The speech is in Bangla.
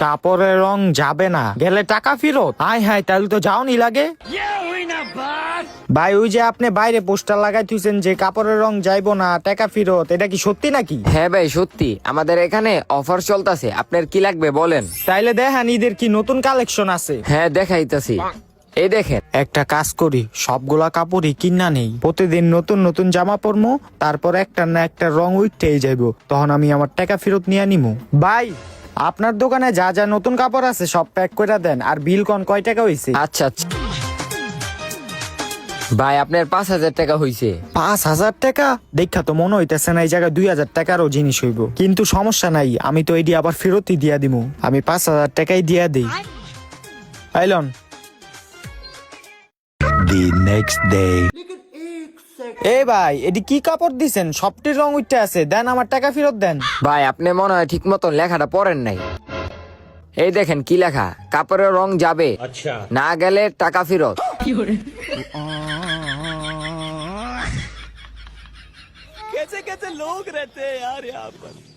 কাপড়ের রং যাবে না, গেলে টাকা ফেরত। হাই হাই, তাহলে তো যাওনি লাগে। ভাই, ওই যে আপনি বাইরে পোস্টার লাগাই থুইছেন যে কাপড়ের রং যাইবো না, টাকা ফেরত, এটা কি সত্যি নাকি? হ্যাঁ ভাই সত্যি, আমাদের এখানে অফার চলতেছে। আপনার কি লাগবে বলেন? তাইলে দেখেন ঈদের কি নতুন কালেকশন আছে। হ্যাঁ দেখাইতাছি, এই দেখেন। একটা কাজ করি, সবগুলা কাপড়ই কিনা নেই, প্রতিদিন নতুন নতুন জামা পরমু, তারপর একটা না একটা রং উঠতেই যাইবো, তখন আমি আমার টাকা ফেরত নিয়ে নিমু। ভাই, আপনার দোকানে যা যা নতুন কাপড় আছে সব প্যাক করে দেন, আর বিল কোন কয় টাকা হইছে? আচ্ছা আচ্ছা ভাই, আপনার 5,000 টাকা হইছে। 5,000 টাকা? দেখা তো মনে হইতেছে না এই জায়গায় 2,000 টাকারও জিনিস হইব, কিন্তু সমস্যা নাই, আমি তো এটি আবার ফেরতই দিয়া দিমু, আমি 5,000 টাকাই দিয়া দিই। আইলন। The next day. এ ভাই, এটি কি কাপড় দিছেন? সবটির রং উঠতে আছে, দেন আমার টাকা ফেরত দেন। ভাই আপনি মনে হয় ঠিক মতন লেখাটা পড়েন নাই। এই দেখেন কি লেখা, কাপড়ের রং যাবে, না গেলে টাকা ফেরত। कैसे कैसे लोग रहते हैं यार यहाँ पर।